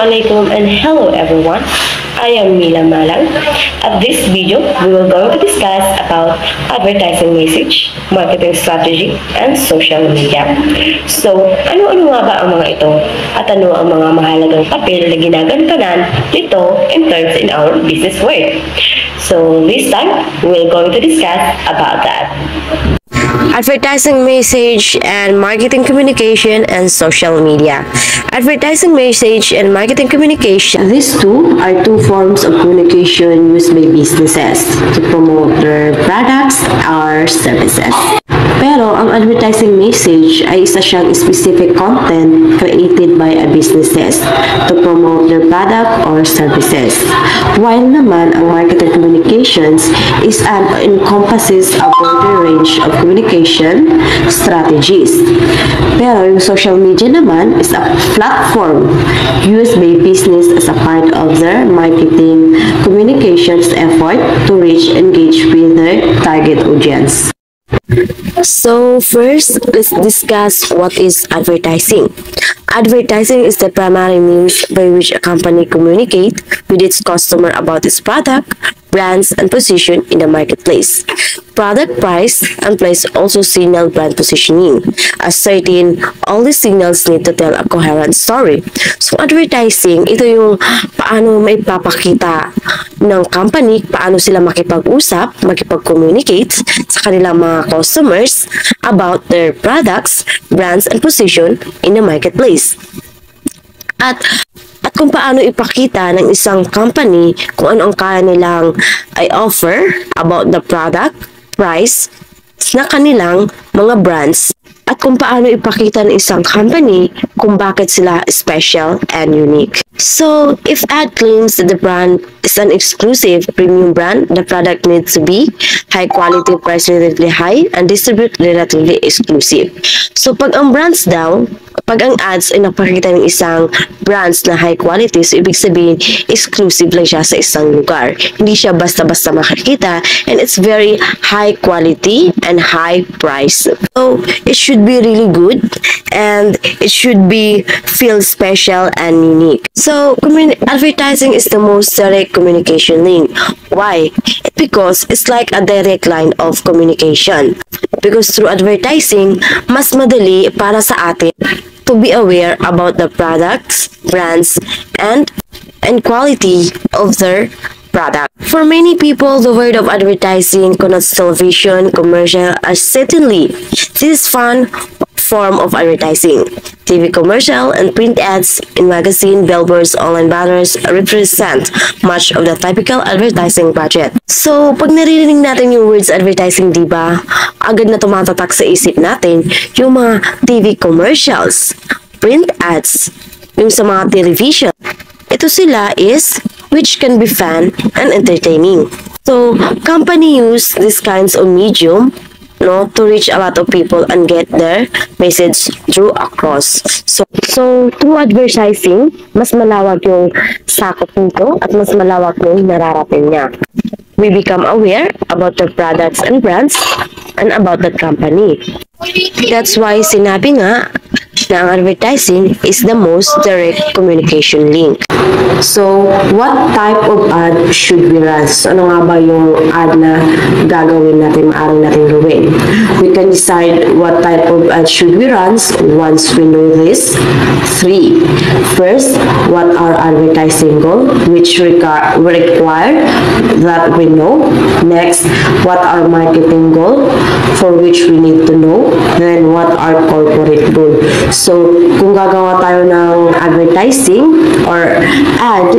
Assalamualaikum and hello everyone. I am Mila Malang. At this video, we will going to discuss about advertising message, marketing strategy, and social media. So, ano-ano nga ba ang mga ito? At ano ang mga mahalagang papel na ginagampanan dito in terms in our business world? So, this time, we're going to discuss about that. Advertising message and marketing communication and social media. Advertising message and marketing communication. These two are two forms of communication used by businesses to promote their products or services. Pero ang advertising message ay isa siyang specific content created by a businesses to promote their product or services. While naman ang marketing communications is an encompasses a broader range of communication strategies. Pero yung social media naman is a platform used by business as a part of their marketing communications effort to reach and engage with their target audience. So first, let's discuss what is advertising. Advertising is the primary means by which a company communicates with its customer about its product, brands, and position in the marketplace. Product price and place also signal brand positioning. As certain, all these signals need to tell a coherent story. So advertising, ito yung paano maipapakita ng company, paano sila makipag-usap, makipag-communicate sa kanilang mga customers about their products, brands, and position in the marketplace. At kung paano ipakita ng isang company kung ano ang kaya nilang i-offer about the product, price, na kanilang mga brands, at kung paano ipakita ng isang company kung bakit sila special and unique. So, if ad claims that the brand is an exclusive premium brand, the product needs to be high quality, price relatively high, and distribute relatively exclusive. So, pag ang brands daw, pag ang ads ay napakita ng isang brands na high quality, so ibig sabihin, exclusive lang siya sa isang lugar. Hindi siya basta-basta makikita, and it's very high quality and high price. So, it should be really good, and it should be feel special and unique. So, advertising is the most direct communication link. Why? Because it's like a direct line of communication. Because through advertising, mas madali para sa atin to be aware about the products, brands, and quality of their product. For many people, the word of advertising connotes television, commercial, as certainly this is fun form of advertising. TV commercial and print ads in magazine, billboards, online banners represent much of the typical advertising budget. So, pag naririnig natin yung words advertising, diba, agad na tumatatak sa isip natin yung mga TV commercials, print ads, yung sa mga television. Ito sila is which can be fun and entertaining. So, company use these kinds of medium to reach a lot of people and get their message through across. So through advertising, mas malawak yung sakop nito at mas malawak yung nararating niya. We become aware about the products and brands and about the company. That's why sinabi nga na ang advertising is the most direct communication link. So, what type of ad should we run? So, ano nga ba yung ad na gagawin natin, maaari natin gawin? We can decide what type of ad should we run once we know this. 3. First, what are advertising goal, which require that we know. Next, what are marketing goal, for which we need to know. Then, what are corporate goal. So, kung gagawa tayo ng advertising or ad,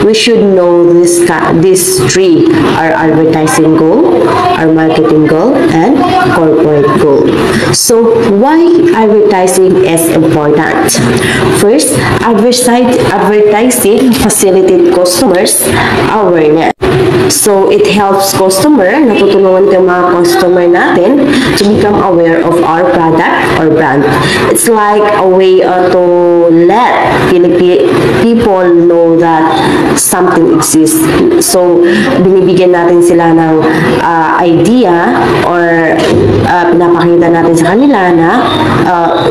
we should know these 3, our advertising goal, our marketing goal, and corporate goal. So, why advertising is important? First, advertising facilitates customers awareness. So, it helps customer, natutulungan yung mga customer natin to become aware of our product or brand. It's like a way to let people know that something exists. So, binibigyan natin sila ng idea or pinapakita natin sa kanila na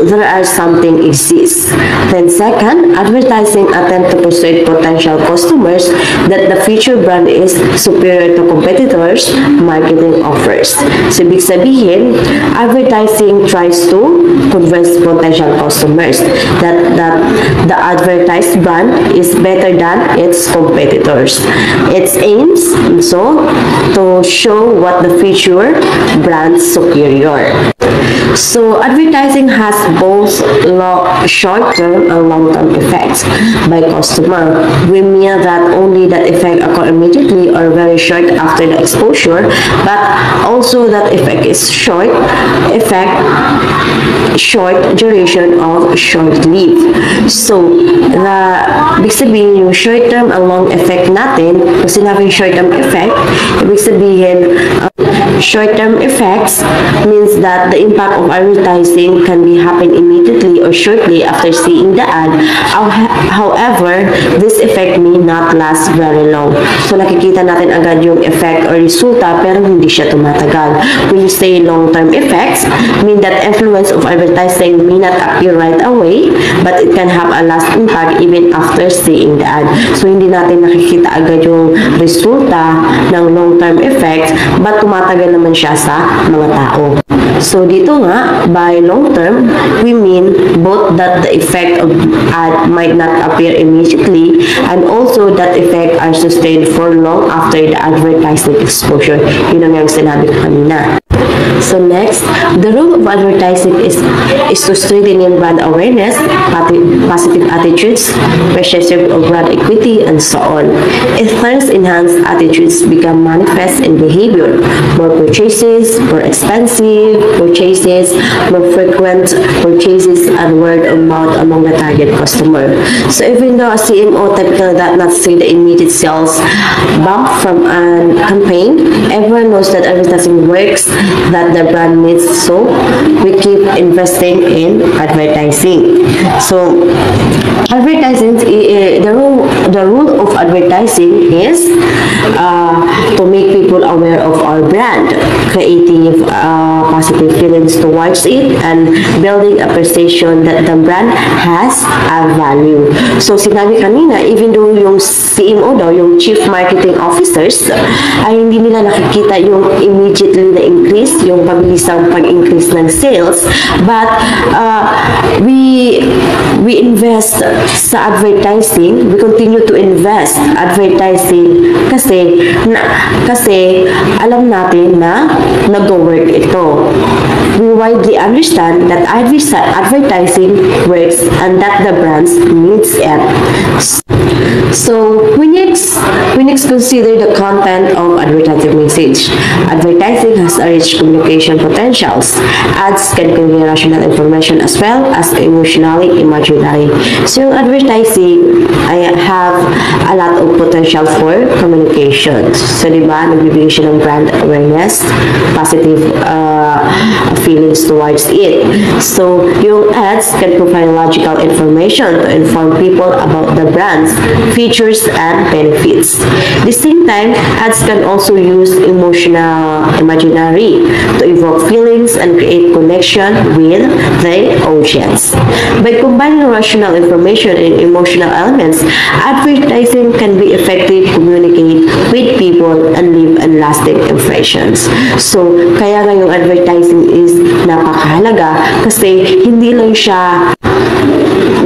there are something exists. Then second, advertising attempt to persuade potential customers that the future brand is superior to competitors' marketing offers. So, ibig sabihin, advertising tries to convince potential customers that the advertised brand is better than its competitors. Its aims, so, to show what the future brand's superior. So, advertising has both short-term and long-term effects by customer. We mean that only that effect occur immediately or very short after the exposure, but also that effect is short duration of short-lived. So, ibig sabihin yung short-term and long effect natin, kung sinabing short-term effect, ibig sabihin, short-term effects means that the impact of advertising can be happen immediately or shortly after seeing the ad. However, this effect may not last very long. So, nakikita natin agad yung effect or resulta pero hindi siya tumatagal. When you say long-term effects, mean that influence of advertising may not appear right away, but it can have a last impact even after seeing the ad. So, hindi natin nakikita agad yung resulta ng long-term effects, but tumatagal naman siya sa mga tao. So, dito nga, by long term, we mean both that the effect of ad might not appear immediately and also that effect are sustained for long after the advertising exposure. Yun ang yung sinabi ko kanina. So next, the role of advertising is to strengthen brand awareness, positive attitudes, perception of brand equity, and so on. It turns enhanced attitudes become manifest in behavior. More purchases, more expensive purchases, more frequent purchases, and word of mouth among the target customer. So even though a CMO typically does not see the immediate sales bump from a campaign, everyone knows that advertising works, that the brand needs, so we keep investing in advertising. So advertising, the rule of advertising is to make people aware of our brand, creating positive feelings towards it, and building a perception that the brand has a value. So sinabi kanina, even though yung CMO daw, yung Chief Marketing Officers, ay hindi nila nakikita yung immediately na increase, yung pabilisang pag-increase ng sales, but we invest sa advertising, we continue to invest advertising kasi alam natin na nag-work ito. We widely understand that advertising works and that the brands needs it. So we next consider the content of advertising message. Advertising has a rich communication potentials. Ads can convey rational information as well as emotionally imaginary. So yung advertising I have a lot of potential for communication. So diba, nagbibigay siya ng brand awareness, positive feelings towards it. So yung ads can provide logical information to inform people about the brands, features, and benefits. At the same time, ads can also use emotional imaginary to evoke feelings and create connection with the audience. By combining rational information and emotional elements, advertising can be effective communicate with people and leave lasting impressions. So, kaya nga yung advertising is napakahalaga kasi hindi lang siya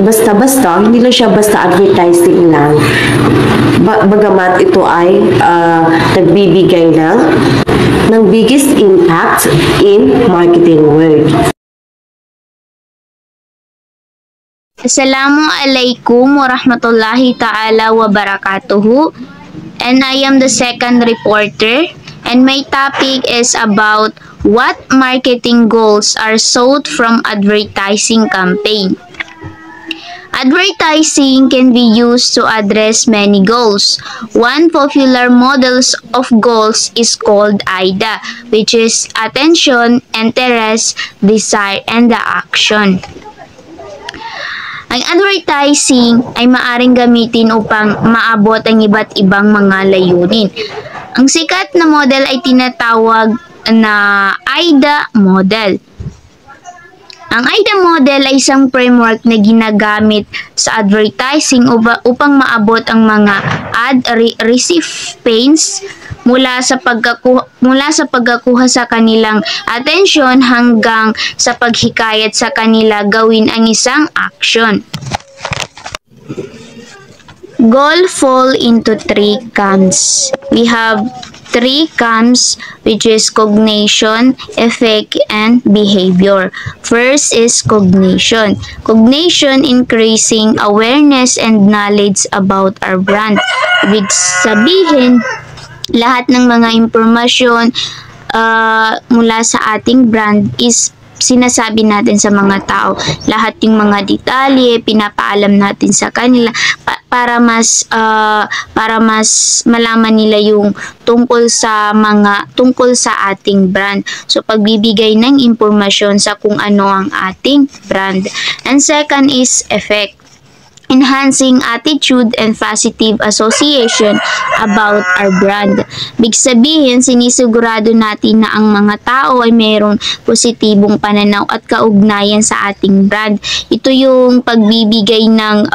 basta advertising lang. Bagamat ito ay nagbibigay ng biggest impact in marketing world. Assalamualaikum warahmatullahi ta'ala wabarakatuhu, and I am the second reporter, and my topic is about what marketing goals are sought from advertising campaign. Advertising can be used to address many goals. One popular model of goals is called AIDA, which is attention, interest, desire, and the action. Ang advertising ay maaring gamitin upang maabot ang iba't ibang mga layunin. Ang sikat na model ay tinatawag na AIDA model. Ang AIDA model ay isang framework na ginagamit sa advertising upang maabot ang mga ad recipients mula sa pagkakuha sa kanilang atensyon hanggang sa paghikayat sa kanila gawin ang isang action. Goal fall into three camps. We have three camps, which is cognition, effect, and behavior. First is cognition. Cognition, increasing awareness and knowledge about our brand. Ibig sabihin, lahat ng mga impormasyon mula sa ating brand is sinasabi natin sa mga tao. Lahat yung mga detalye, pinapaalam natin sa kanila para mas malaman nila yung tungkol sa ating brand. So pagbibigay ng impormasyon sa kung ano ang ating brand. And second is effect. Enhancing attitude and positive association about our brand. Big sabihin, sinisigurado natin na ang mga tao ay mayroong positibong pananaw at kaugnayan sa ating brand. Ito yung pagbibigay ng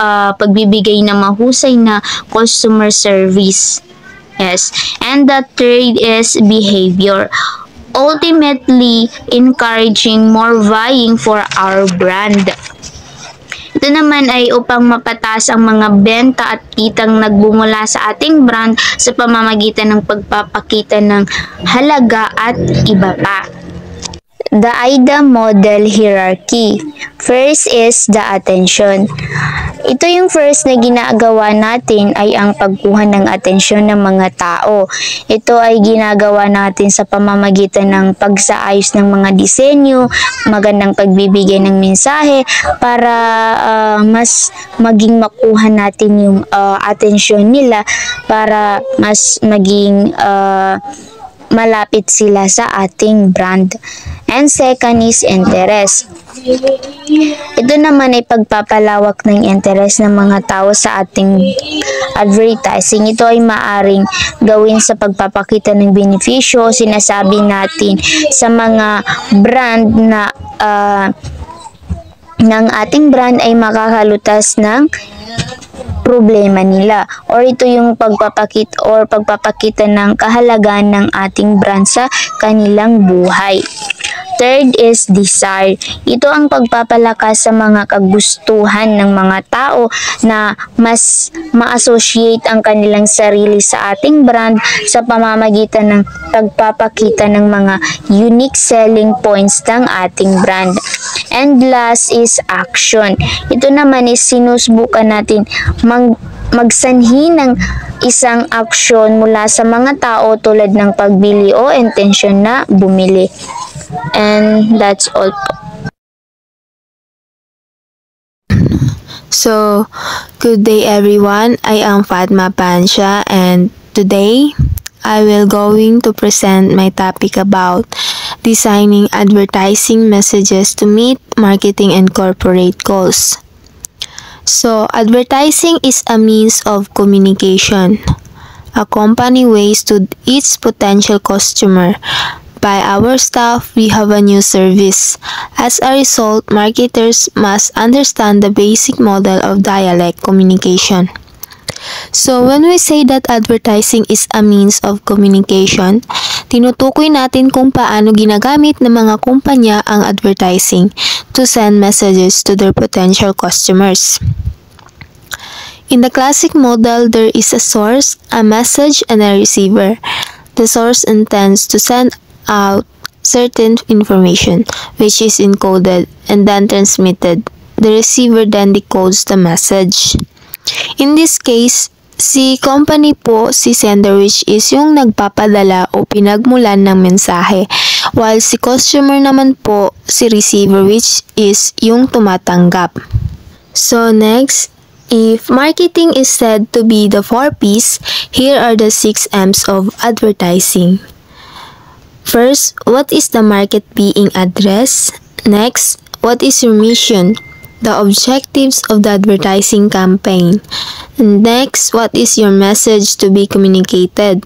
mahusay na customer service. Yes. And the third is behavior. Ultimately, encouraging more buying for our brand. Ito naman ay upang mapataas ang mga benta at kitang nagbumula sa ating brand sa pamamagitan ng pagpapakita ng halaga at iba pa. The AIDA model hierarchy. First is the attention. Ito yung first na ginagawa natin ay ang pagkuha ng atensyon ng mga tao. Ito ay ginagawa natin sa pamamagitan ng pagsaayos ng mga disenyo, magandang pagbibigay ng mensahe para mas maging makuha natin yung atensyon nila para mas maging malapit sila sa ating brand. And second is interest. Ito naman ay pagpapalawak ng interest ng mga tao sa ating advertising. Ito ay maaring gawin sa pagpapakita ng benepisyo, sinasabi natin sa mga brand na ng ating brand ay makakalutas ng problema nila, or ito yung pagpapakita ng kahalagahan ng ating brand sa kanilang buhay. Third is desire. Ito ang pagpapalakas sa mga kagustuhan ng mga tao na mas ma-associate ang kanilang sarili sa ating brand sa pamamagitan ng pagpapakita ng mga unique selling points ng ating brand. And last is action. Ito naman is sinusubukan natin magsanhi ng isang aksyon mula sa mga tao tulad ng pagbili o intensyon na bumili. And that's all. So, good day everyone. I am Fatma Pansha, and today I will going to present my topic about designing advertising messages to meet marketing and corporate goals. So, advertising is a means of communication. A company ways to its potential customer. By our staff, we have a new service. As a result, marketers must understand the basic model of dialect communication. So, when we say that advertising is a means of communication, tinutukoy natin kung paano ginagamit ng mga kumpanya ang advertising to send messages to their potential customers. In the classic model, there is a source, a message, and a receiver. The source intends to send out certain information, which is encoded and then transmitted. The receiver then decodes the message. In this case, si company po, si sender, which is yung nagpapadala o pinagmulan ng mensahe, while si customer naman po, si receiver, which is yung tumatanggap. So next, if marketing is said to be the 4 P's, here are the 6 M's of advertising. First, what is the market being addressed? Next, what is your mission? The objectives of the advertising campaign. And next, what is your message to be communicated?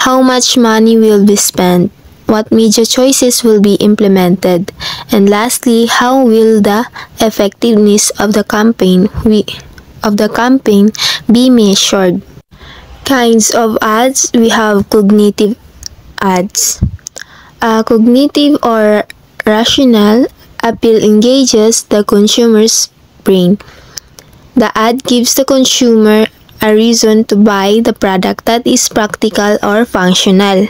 How much money will be spent? What media choices will be implemented? And lastly, how will the effectiveness of the campaign be measured? Kinds of ads, we have cognitive ads. Cognitive or rational appeal engages the consumer's brain. The ad gives the consumer a reason to buy the product that is practical or functional.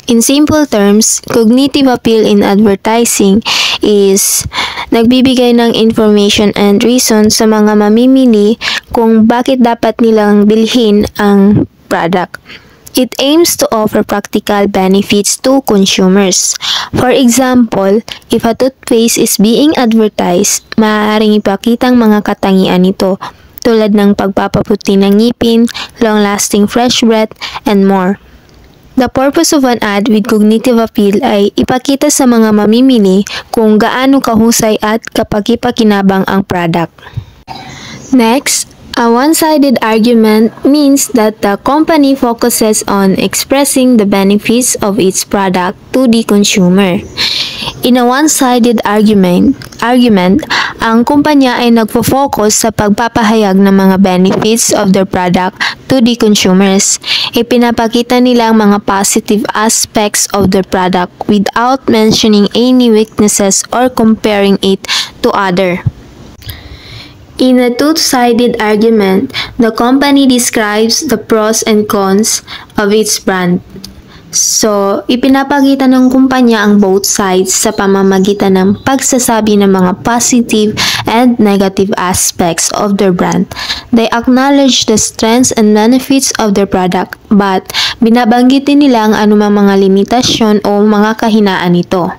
In simple terms, cognitive appeal in advertising is nagbibigay ng information and reason sa mga mamimili kung bakit dapat nilang bilhin ang product. It aims to offer practical benefits to consumers. For example, if a toothpaste is being advertised, maaaring ipakitang mga katangian nito tulad ng pagpapaputi ng ngipin, long-lasting fresh breath, and more. The purpose of an ad with cognitive appeal ay ipakita sa mga mamimili kung gaano kahusay at kapaki-pakinabang ang product. Next, a one-sided argument means that the company focuses on expressing the benefits of its product to the consumer. In a one-sided argument, ang kumpanya ay nagfo-focus sa pagpapahayag ng mga benefits of their product to the consumers. Ipinapakita nila ang mga positive aspects of their product without mentioning any weaknesses or comparing it to other. In a two-sided argument, the company describes the pros and cons of its brand. So, ipinapakita ng kumpanya ang both sides sa pamamagitan ng pagsasabi ng mga positive and negative aspects of their brand. They acknowledge the strengths and benefits of their product, but binabanggit din nila ang anumang mga limitasyon o mga kahinaan nito.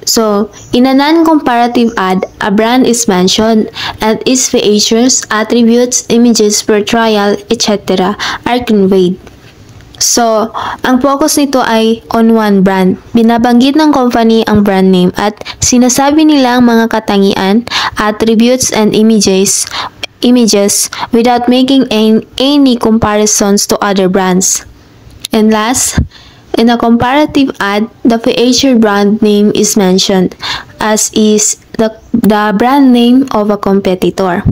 So, in a non-comparative ad, a brand is mentioned and its features, attributes, images, portrayal, etc. are conveyed. So, ang focus nito ay on one brand. Binabanggit ng company ang brand name at sinasabi nila ang mga katangian, attributes, and images without making any comparisons to other brands. And last, in a comparative ad, the featured brand name is mentioned, as is the brand name of a competitor.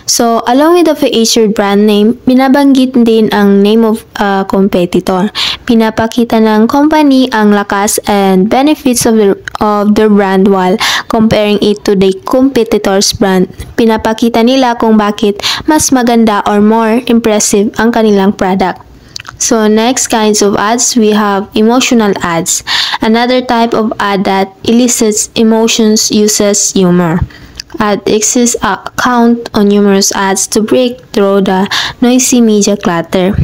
So, along with the featured brand name, binabanggit din ang name of a competitor. Pinapakita ng company ang lakas and benefits of their brand while comparing it to the competitor's brand. Pinapakita nila kung bakit mas maganda or more impressive ang kanilang product. So, next kinds of ads, we have emotional ads. Another type of ad that elicits emotions uses humor. Ad exists count on numerous ads to break through the noisy media clutter.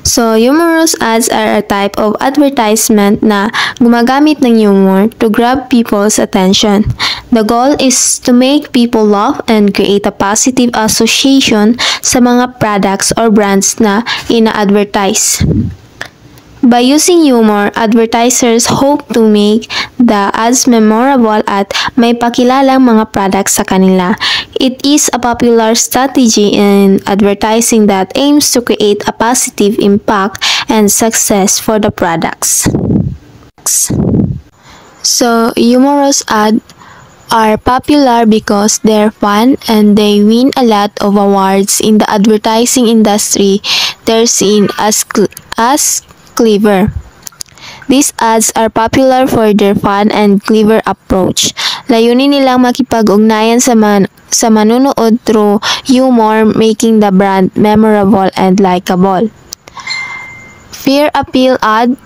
So, humorous ads are a type of advertisement na gumagamit ng humor to grab people's attention. The goal is to make people laugh and create a positive association sa mga products or brands na ina-advertise. By using humor, advertisers hope to make the ads memorable at may pakilalang mga products sa kanila. It is a popular strategy in advertising that aims to create a positive impact and success for the products. So, humorous ads are popular because they're fun and they win a lot of awards in the advertising industry. They're seen as clever. These ads are popular for their fun and clever approach. Layunin nilang makipag-ugnayan sa manunood through humor, making the brand memorable and likable. Fear appeal ad.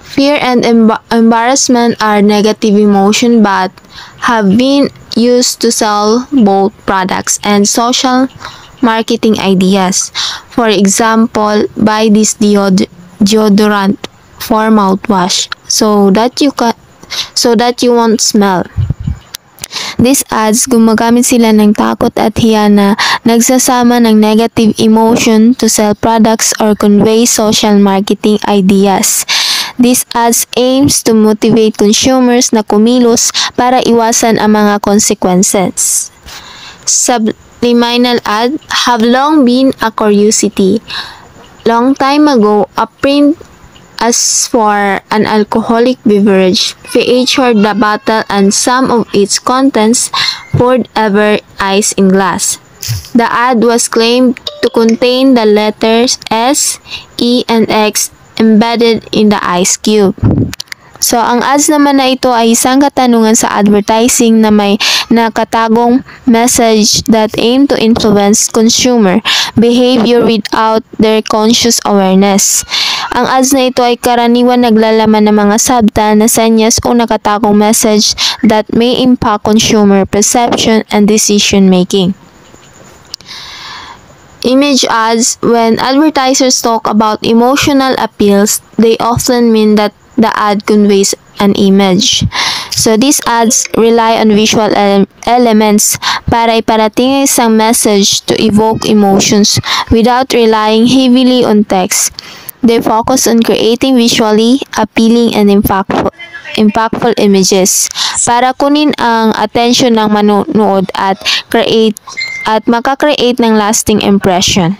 Fear and embarrassment are negative emotion but have been used to sell both products and social marketing ideas. For example, buy this deodorant for mouthwash so that you won't smell. These ads, gumagamit sila ng takot at hiya na nagsasama ng negative emotion to sell products or convey social marketing ideas. These ads aims to motivate consumers na kumilos para iwasan ang mga consequences. Subliminal ad have long been a curiosity. Long time ago, a print as for an alcoholic beverage featured the bottle and some of its contents poured over ice in glass. The ad was claimed to contain the letters S, E, and X embedded in the ice cube. So, ang ads naman na ito ay isang katanungan sa advertising na may nakatagong message that aim to influence consumer behavior without their conscious awareness. Ang ads na ito ay karaniwan naglalaman ng mga subtle na senyas o nakatagong message that may impact consumer perception and decision making. Image ads. When advertisers talk about emotional appeals, they often mean that the ad conveys an image. So these ads rely on visual elements para iparating ang isang message to evoke emotions without relying heavily on text. They focus on creating visually appealing and impactful images para kunin ang attention ng manonood at makakreate ng lasting impression.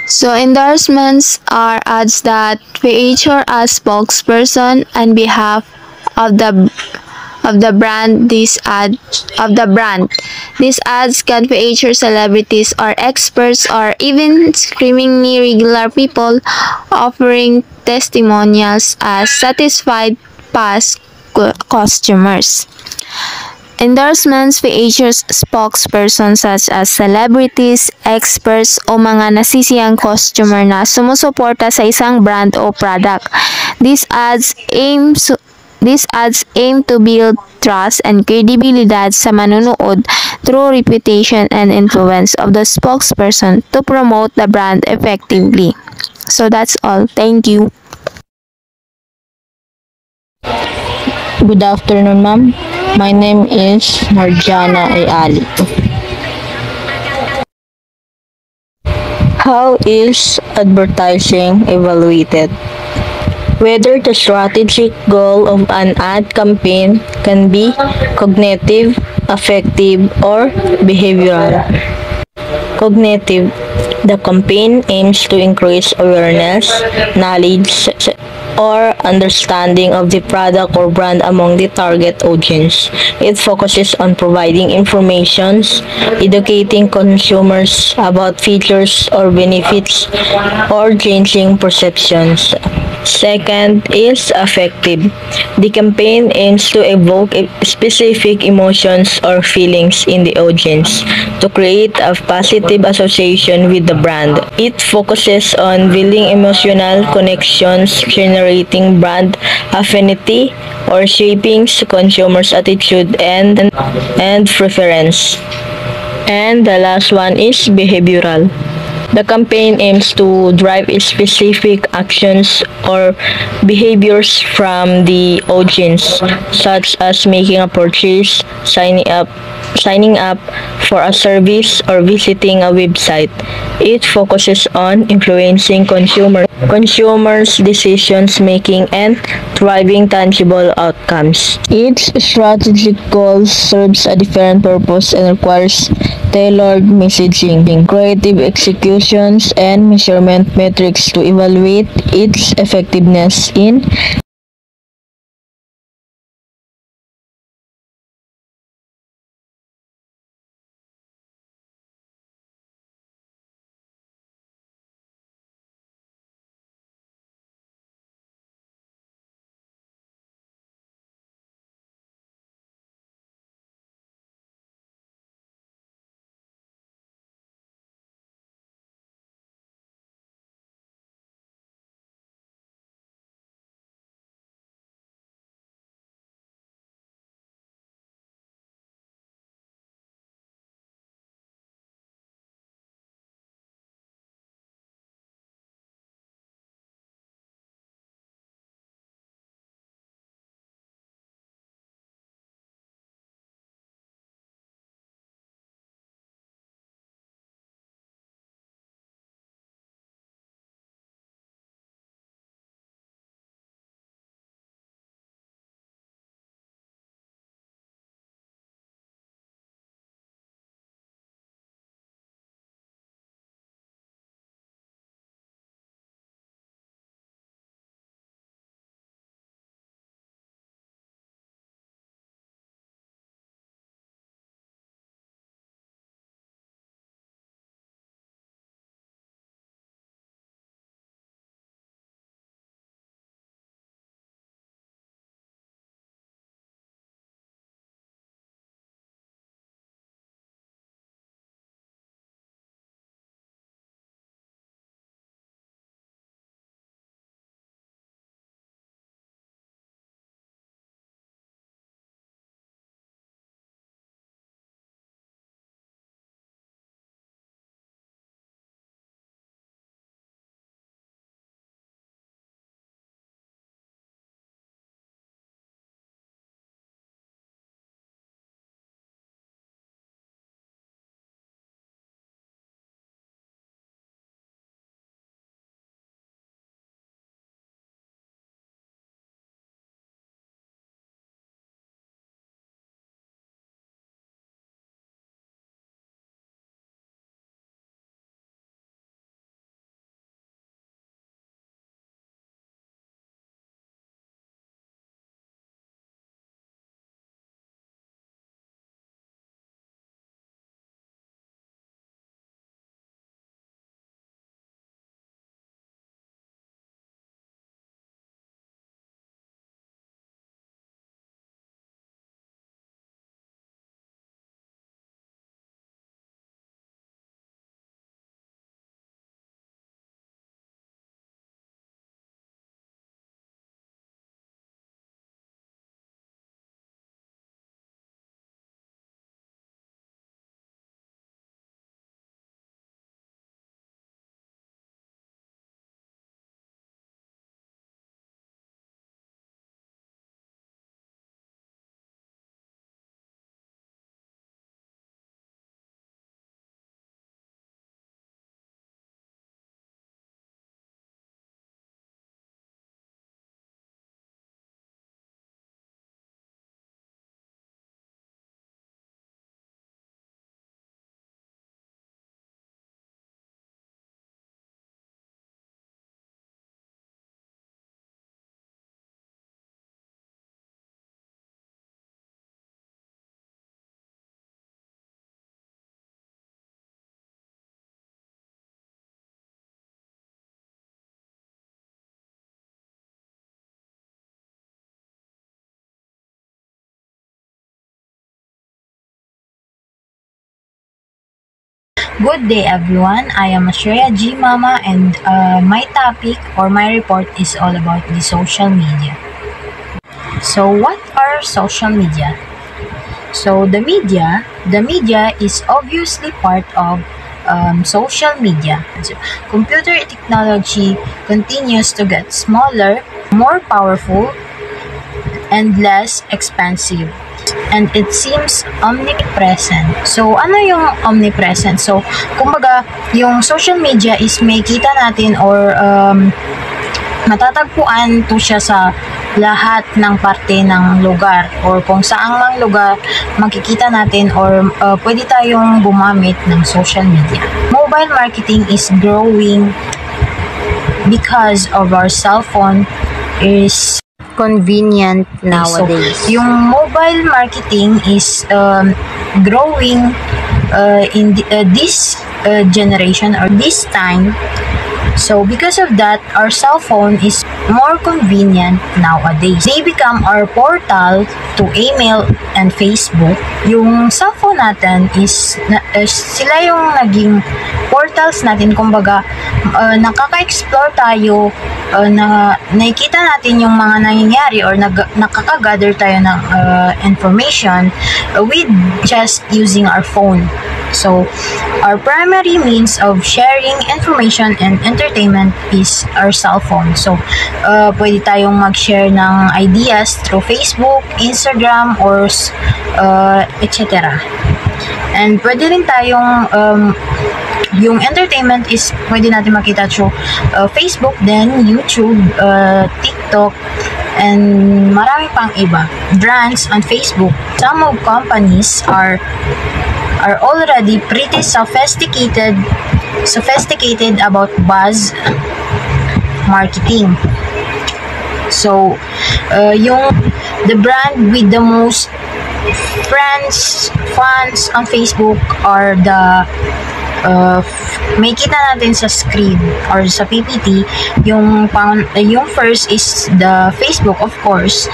So, endorsements are ads that feature a spokesperson on behalf of the brand. These ads can feature celebrities or experts or even screamingly regular people offering testimonials as satisfied past customers. Endorsements features spokespersons such as celebrities, experts, o mga nasisiyang customer na sumusuporta sa isang brand o product. These ads aim to build trust and credibility sa manunood through reputation and influence of the spokesperson to promote the brand effectively. So that's all. Thank you. Good afternoon, ma'am. My name is Marjana Ali. How is advertising evaluated? Whether the strategic goal of an ad campaign can be cognitive, affective, or behavioral. Cognitive. The campaign aims to increase awareness, knowledge, or understanding of the product or brand among the target audience. It focuses on providing information, educating consumers about features or benefits, or changing perceptions. Second is affective. The campaign aims to evoke specific emotions or feelings in the audience to create a positive association with the brand. It focuses on building emotional connections, generating brand affinity, or shaping consumers' attitude and preference. And the last one is behavioral. The campaign aims to drive specific actions or behaviors from the audience, such as making a purchase, signing up for a service, or visiting a website. It focuses on influencing consumers' decisions making and driving tangible outcomes. Each strategic goal serves a different purpose and requires tailored messaging, creative executions, and measurement metrics to evaluate its effectiveness in Good day everyone, I am Ashreya G. Mama and my topic or my report is all about the social media. So what are social media? So the media is obviously part of social media. Computer technology continues to get smaller, more powerful, and less expensive. And it seems omnipresent. So, ano yung omnipresent? So, kumbaga, yung social media is may kita natin or matatagpuan to siya sa lahat ng parte ng lugar or kung saang mang lugar makikita natin or pwede tayong gumamit ng social media. Mobile marketing is growing because of our cell phone is Convenient nowadays. So, yung mobile marketing is growing in this generation or this time. So, because of that, our cell phone is more convenient nowadays. They become our portal to email and Facebook. Yung cell phone natin is, sila yung naging portals natin. Kumbaga, nakaka-explore tayo, nakikita natin yung mga nangyayari or nakaka-gather tayo ng information with just using our phone. So, our primary means of sharing information and entertainment is our cell phone. So, pwede tayong mag-share ng ideas through Facebook, Instagram, or etc. And pwede rin tayong yung entertainment is pwede natin makita through Facebook, then YouTube, TikTok, and marami pang iba. Brands on Facebook. Some of companies are already pretty sophisticated about buzz marketing. So, the brand with the most fans on Facebook are the may kita natin sa screen or sa PPT, yung first is the Facebook, of course.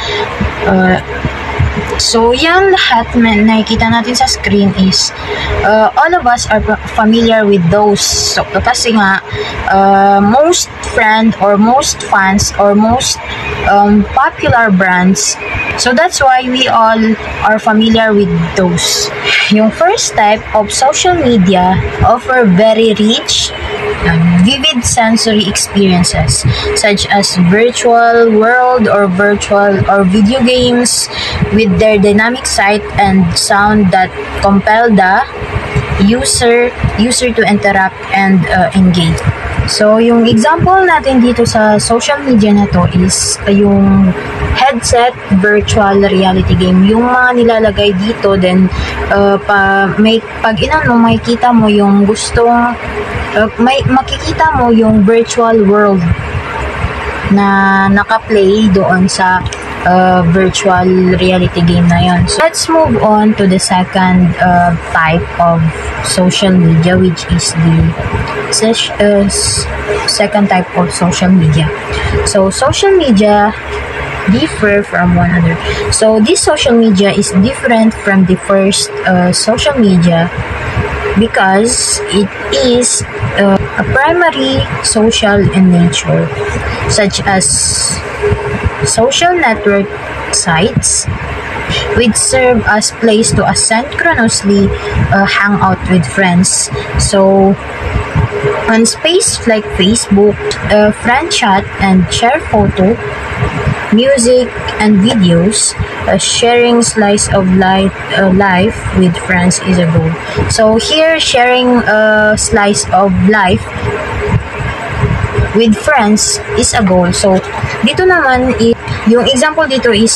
So, yung lahat na nakikita natin sa screen is all of us are familiar with those. So, kasi nga, most friend or most fans or most popular brands. So, that's why we all are familiar with those. Yung first type of social media offer very rich, vivid sensory experiences such as virtual world or video games with their dynamic sight and sound that compel the user to interact and engage. So, yung example natin dito sa social media na to is yung headset virtual reality game. Yung mga nilalagay dito, then pag inano, makikita mo yung makikita mo yung virtual world na naka-play doon sa virtual reality game na yon. So, let's move on to the second type of social media, which is the second type of social media. So, social media differ from one another. So, this social media is different from the first social media because it is a primary social in nature, such as social network sites, which serve as place to asynchronously hang out with friends. So, on space like Facebook, friend chat and share photo, music, and videos, sharing slice of life with friends is a goal. So here, sharing a slice of life with friends is a goal. So dito naman, yung example dito is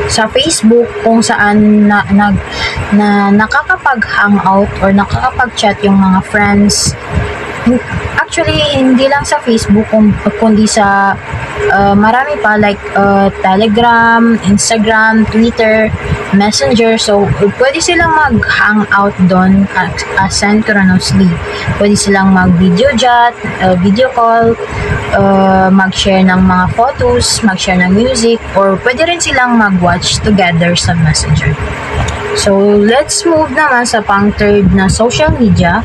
sa Facebook, kung saan nakakapag-hangout or nakakapag-chat yung mga friends. Actually, hindi lang sa Facebook kundi sa marami pa like Telegram, Instagram, Twitter, Messenger. So, pwede silang mag-hangout doon asynchronously. Pwede silang mag-video chat, video call, mag-share ng mga photos, mag-share ng music, or pwede rin silang mag-watch together sa Messenger. So, let's move naman sa pang-third na social media,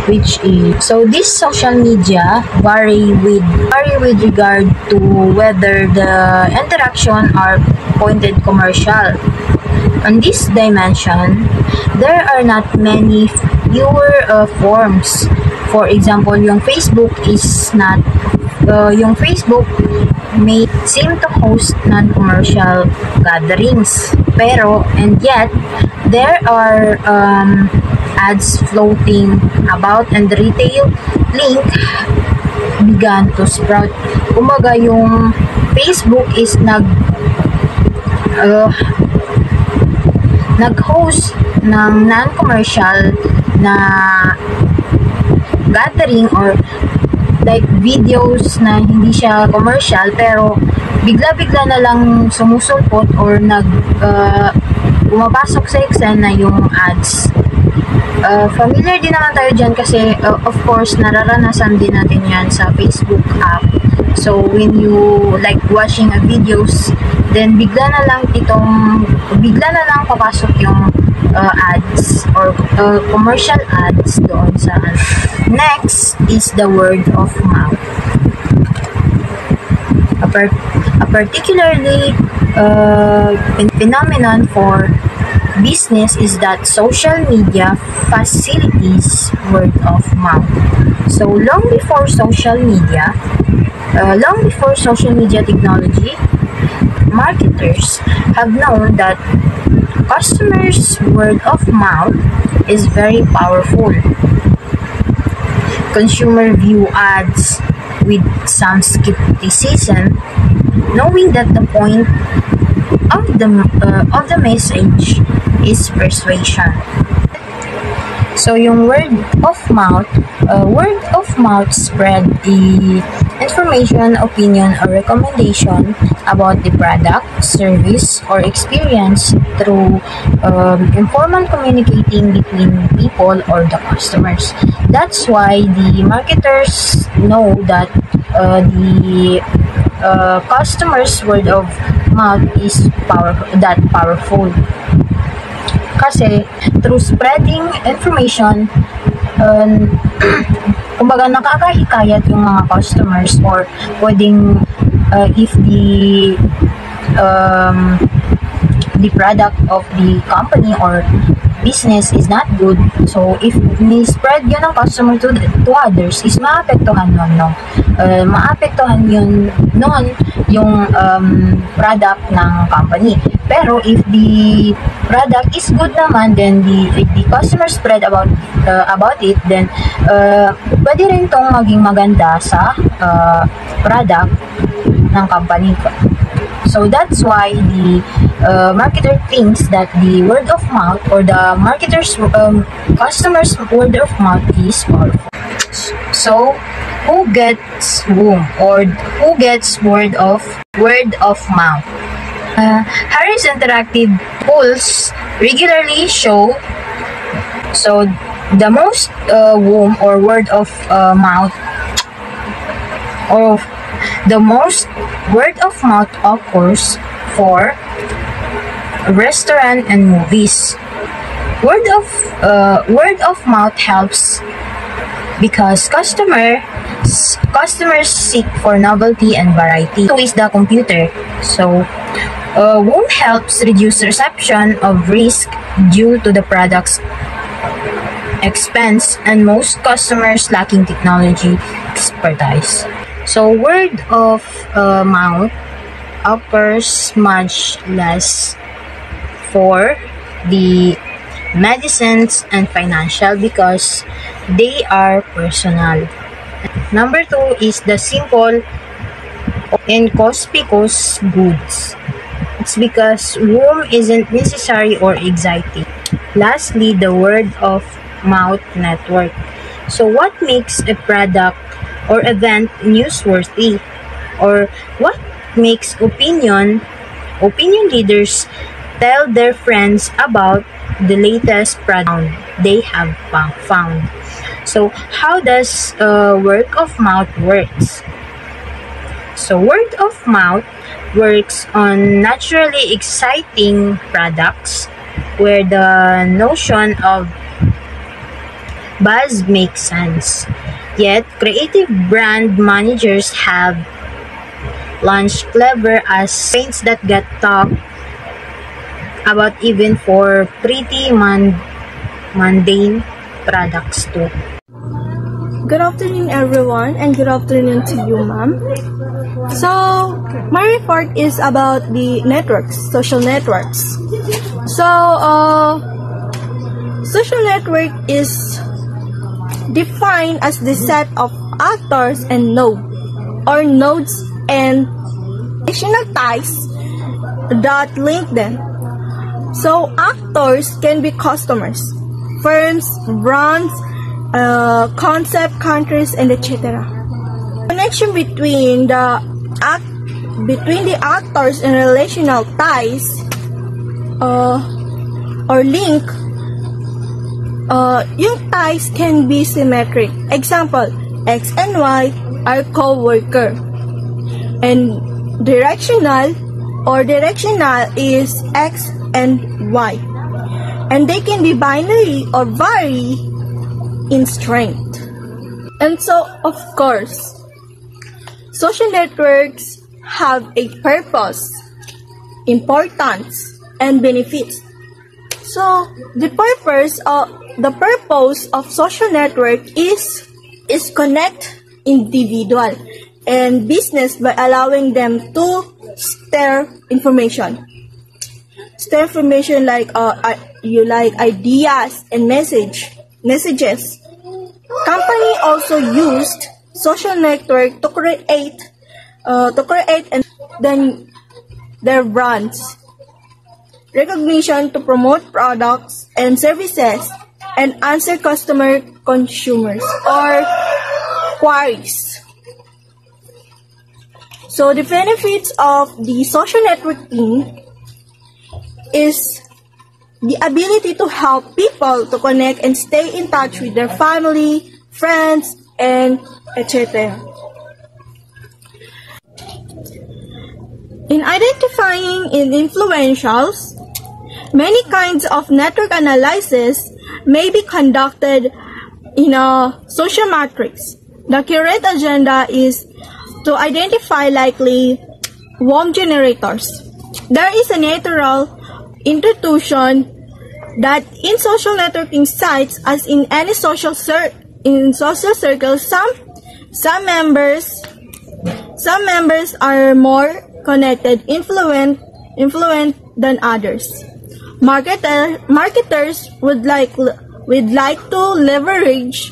which is, so this social media vary with regard to whether the interaction are pointed commercial. On this dimension, there are not many fewer forms. For example, yung Facebook may seem to host non-commercial gatherings, and yet there are ads floating about, and the retail link began to sprout. Kumaga, yung Facebook is nag-host ng non-commercial na gathering or like videos na hindi siya commercial, pero bigla-bigla na lang sumusulpot or pumapasok sa Excel na yung ads. Familiar din naman tayo dyan kasi of course nararanasan din natin yan sa Facebook app. So when you like watching a videos, then bigla na lang papasok yung ads or commercial ads doon sa Next is the word of mouth. A particularly phenomenon for business is that social media facilitates word of mouth. So long before social media technology, marketers have known that customers' word of mouth is very powerful. Consumer view ads with some skepticism, knowing that the point of the message is persuasion. So yung word of mouth spread the information, opinion, or recommendation about the product, service, or experience through informal communicating between people or the customers. That's why the marketers know that the customer's word of mouth is powerful. Kasi through spreading information, kumbaga nakakahikayat yung mga customers, or pwedeng if the product of the company or business is not good, so if ni-spread yun ng customer to others, is maapektuhan nun yung product ng company. Pero if the product is good naman, then the customer spread about it, then pwede rin itong maging maganda sa product ng company. So that's why the marketer thinks that the word of mouth or the marketer's customer's word of mouth is powerful. So who gets whom, or who gets word of mouth? Harris Interactive polls regularly show so the most whom or word of mouth, or the most word of mouth occurs for restaurant and movies. Word of mouth helps because customers seek for novelty and variety. Two is the computer. So whom helps reduce reception of risk due to the product's expense and most customers lacking technology expertise. So word of mouth occurs much less for the medicines and financial because they are personal. Number 2 is the simple inconspicuous goods. It's because whom isn't necessary or exciting. Lastly, the word of mouth network. So what makes a product or event newsworthy, or what makes opinion leaders tell their friends about the latest product they have found. So how does word of mouth works? So word of mouth works on naturally exciting products where the notion of buzz makes sense. Yet, creative brand managers have launched clever as paints that get talked about even for pretty mundane products too. Good afternoon, everyone, and good afternoon to you, ma'am. So, my report is about the networks, social networks. So, social network is defined as the set of actors and nodes and additional ties that link them. So, actors can be customers, firms, brands, concept, countries, and etc. Connection between the actors and relational ties or link. Yung ties can be symmetric. Example, X and Y are co-worker. And directional is X and Y. And they can be binary or vary in strength. And so, of course, social networks have a purpose, importance, and benefits. So, the purpose of social network is connect individual and business by allowing them to share information. Share information like ideas and messages. Company also used social network to create and then their brands, recognition to promote products and services, and answer consumers or queries. So the benefits of the social networking is the ability to help people to connect and stay in touch with their family, friends, and etc. In identifying influentials, many kinds of network analysis may be conducted in a social matrix. The current agenda is to identify likely warm generators. There is a natural intuition that in social networking sites, as in any social circles, some members are more connected, influent than others. Marketers would like to leverage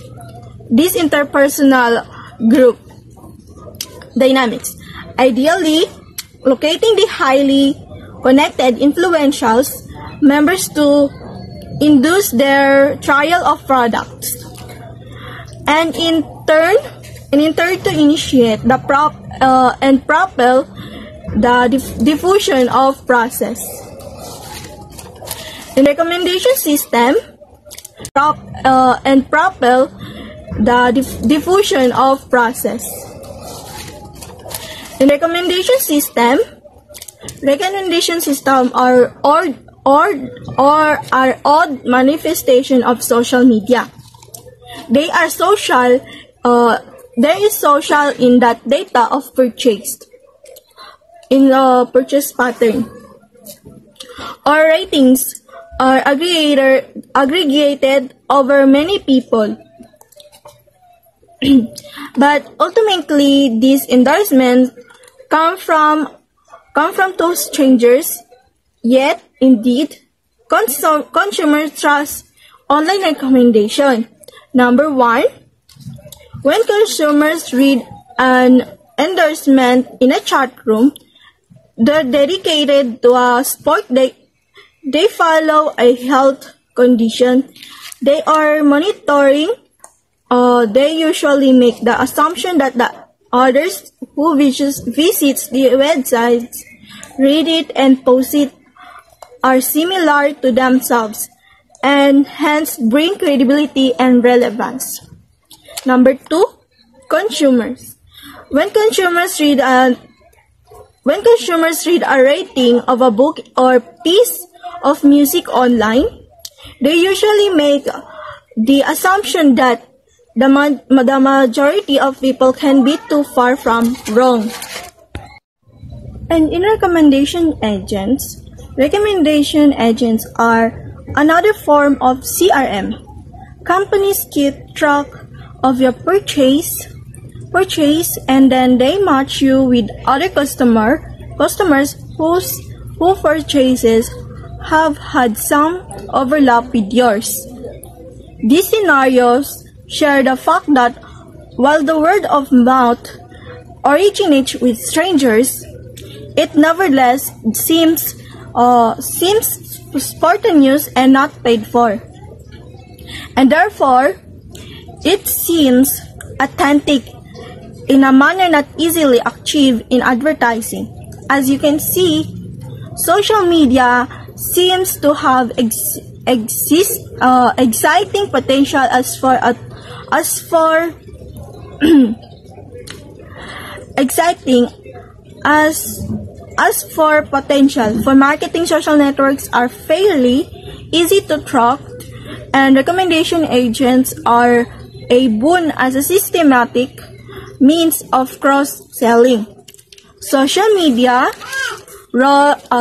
this interpersonal group dynamics. Ideally, locating the highly connected influentials members to induce their trial of products, and in turn to initiate the and propel the diffusion of process. In recommendation system, and propel the diffusion of process. In recommendation system are odd manifestation of social media. They are social. There is social in that data of purchased in the purchase pattern. Or ratings are aggregated over many people. But ultimately, these endorsements come from two strangers. Yet, indeed, consumers trust online recommendation. Number one, when consumers read an endorsement in a chat room, they're dedicated to a sport they follow a health condition they are monitoring. They usually make the assumption that the Others who visits the websites, read it and post it are similar to themselves and hence bring credibility and relevance. Number 2, consumers. When consumers read a rating of a book or piece of music online, they usually make the assumption that the majority of people can be too far from wrong. And in recommendation agents are another form of CRM. Companies keep track of your purchase and then they match you with other customers who purchases have had some overlap with yours. These scenarios share the fact that while the word of mouth originates with strangers, it nevertheless seems spontaneous and not paid for. And therefore, it seems authentic in a manner not easily achieved in advertising. As you can see, social media seems to have exciting potential as for potential for marketing. Social networks are fairly easy to track, and recommendation agents are a boon as a systematic means of cross-selling. Social media ROI,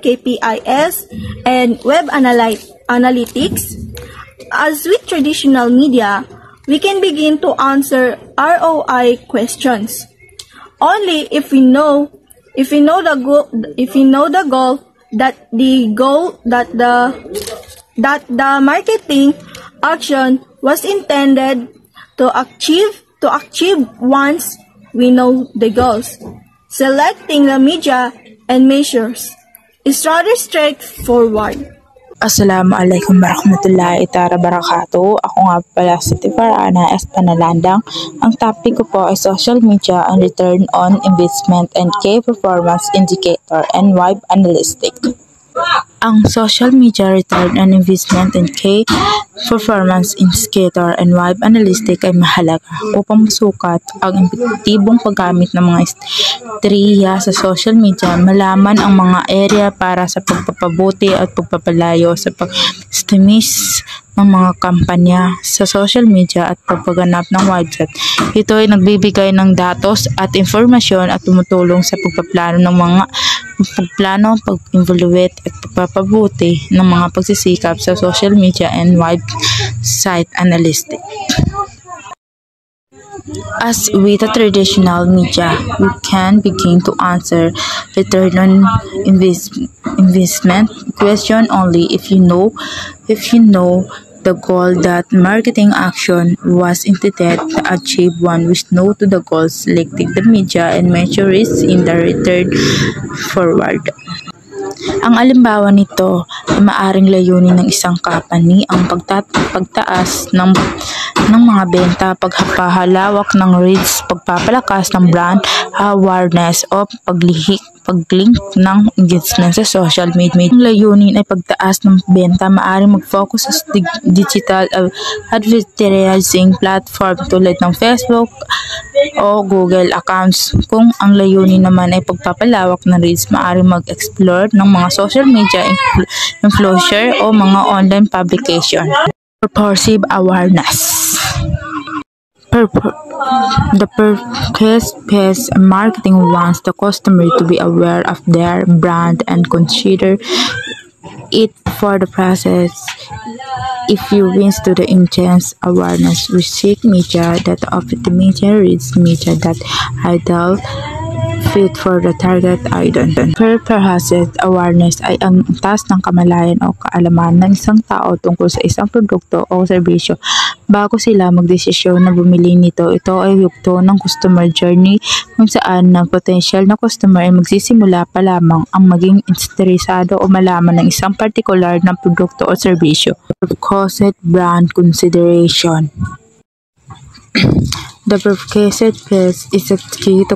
KPIs, and web analytics. As with traditional media, we can begin to answer ROI questions only if we know the goal that the marketing action was intended to achieve once we know the goals. Selecting the media and measures is rather straightforward. Assalamualaikum warahmatullahi wabarakatuh. Ako nga pala si Tifarana S. Panalandang. Ang topic ko po ay social media and return on investment and key performance indicator and web analytics. Ang social media return on investment and key performance indicator and web analytics ay mahalaga upang masukat ang epektibong paggamit ng mga estratehiya sa social media, malaman ang mga area para sa pagpapabuti at pagpapalayo sa pag-estimis ng mga kampanya sa social media at pagpaganap ng website. Ito ay nagbibigay ng datos at informasyon at tumutulong sa pagpaplano, pag-evaluate at pagpapabuti ng mga pagsisikap sa social media and website analytics. As with the traditional media, we can begin to answer return on investment question only if you know the goal that marketing action was intended to achieve. One which know to the goal, selecting the media and measure is in the return forward. Ang alimbawa nito ay maaring layunin ng isang company ang pagtaas ng mga benta, pagpapalawak ng reach, pagpapalakas ng brand awareness o paglink ng engagement sa social media. Ang layunin ay pagtaas ng benta, maaaring mag-focus sa digital advertising platform tulad ng Facebook o Google accounts. Kung ang layunin naman ay pagpapalawak ng reach, maaaring mag-explore ng mga social media influencer o mga online publication. Purposive awareness. The purpose-based marketing wants the customer to be aware of their brand and consider it for the process. If you wins to the intense awareness, we seek media that optimize reach, media that idle fit for the target audience. Purpose awareness ay ang taas ng kamalayan o kaalaman ng isang tao tungkol sa isang produkto o serbisyo bago sila magdesisyon na bumili nito. Ito ay yugto ng customer journey kung saan ng potential na customer ay magsisimula pa lamang ang maging interesado o malaman ng isang partikular na produkto o serbisyo. Purpose brand consideration. The prerequisite phase is a key to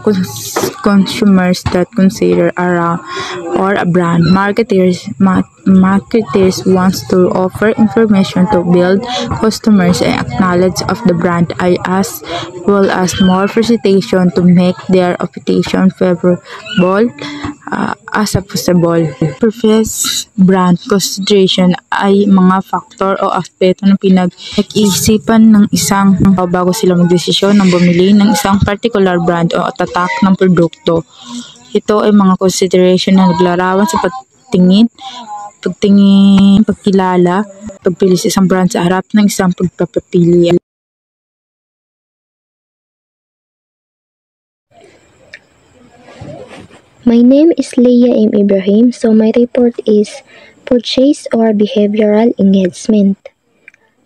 consumers that consider a brand. Marketers want to offer information to build customers and knowledge of the brand, as well as more presentation to make their reputation favorable as possible. Previous brand consideration ay mga factor o aspeto ng pinag-iisipan ng isang bago sila magdesisyon ng bumili ng isang particular brand o tatak ng produkto. Ito ay mga consideration na naglarawan sa pagkilala, pagpili sa isang brand sa harap ng isang pagpapili. My name is Leah M. Ibrahim, so my report is Purchase or Behavioral Engagement.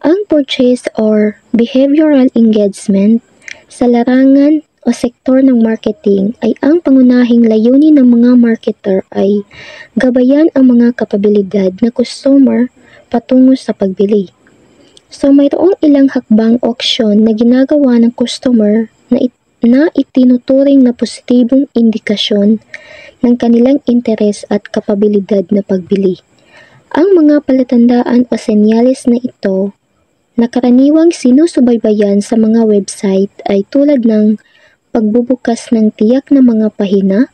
Ang purchase or behavioral engagement sa larangan o sektor ng marketing ay ang pangunahing layunin ng mga marketer ay gabayan ang mga kapabilidad na customer patungo sa pagbili. So mayroong ilang hakbang o aksyon na ginagawa ng customer na itinuturing na positibong indikasyon ng kanilang interes at kapabilidad na pagbili. Ang mga palatandaan o senyales na ito na karaniwang sinusubaybayan sa mga website ay tulad ng pagbubukas ng tiyak na mga pahina,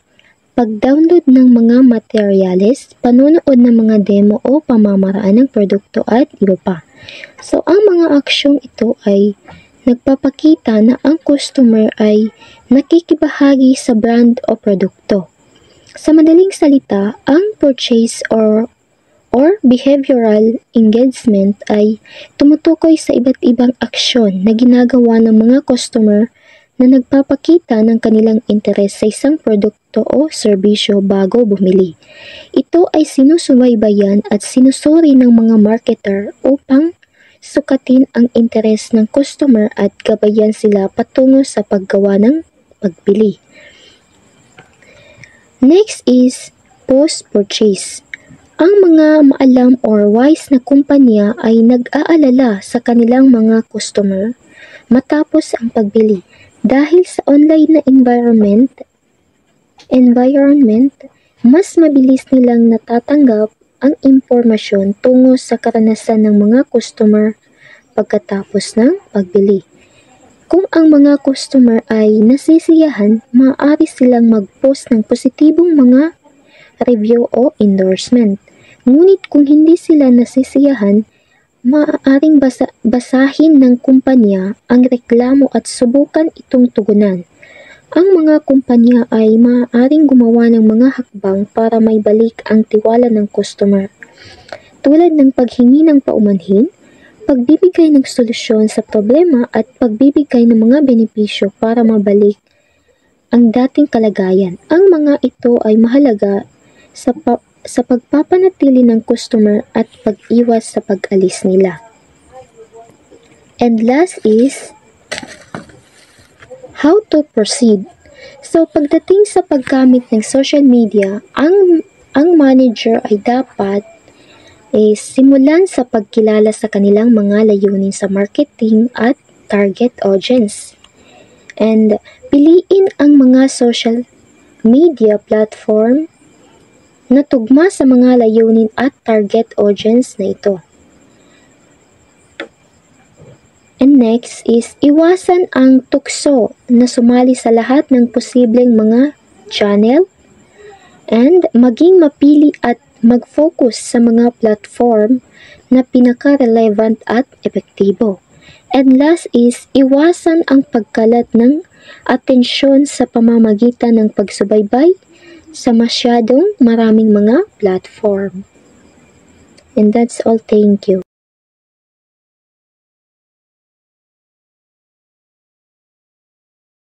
pag-download ng mga materyales, panonood ng mga demo o pamamaraan ng produkto at iba pa. So ang mga aksyong ito ay nagpapakita na ang customer ay nakikibahagi sa brand o produkto. Sa madaling salita, ang purchase or behavioral engagement ay tumutukoy sa iba't ibang aksyon na ginagawa ng mga customer na nagpapakita ng kanilang interes sa isang produkto o serbisyo bago bumili. Ito ay sinusubaybayan at sinusuri ng mga marketer upang sukatin ang interes ng customer at gabayan sila patungo sa paggawa ng pagbili. Next is post-purchase. Ang mga maalam or wise na kumpanya ay nag-aalala sa kanilang mga customer matapos ang pagbili dahil sa online na environment, mas mabilis nilang natatanggap ang impormasyon tungo sa karanasan ng mga customer pagkatapos ng pagbili. Kung ang mga customer ay nasisiyahan, maaari silang mag-post ng positibong mga review o endorsement. Ngunit kung hindi sila nasisiyahan, maaaring basahin ng kumpanya ang reklamo at subukan itong tugunan. Ang mga kumpanya ay maaaring gumawa ng mga hakbang para may balik ang tiwala ng customer, tulad ng paghingi ng paumanhin, pagbibigay ng solusyon sa problema at pagbibigay ng mga benepisyo para mabalik ang dating kalagayan. Ang mga ito ay mahalaga sa pagpapanatili ng customer at pag-iwas sa pag-alis nila. And last is how to proceed. So pagdating sa paggamit ng social media, ang manager ay dapat simulan sa pagkilala sa kanilang mga layunin sa marketing at target audience. And piliin ang mga social media platform na tugma sa mga layunin at target audience na ito. And next is iwasan ang tukso na sumali sa lahat ng posibleng mga channel and maging mapili at mag-focus sa mga platform na pinaka-relevant at epektibo. And last is iwasan ang pagkalat ng atensyon sa pamamagitan ng pagsubaybay sa masyadong maraming mga platform. And that's all. Thank you.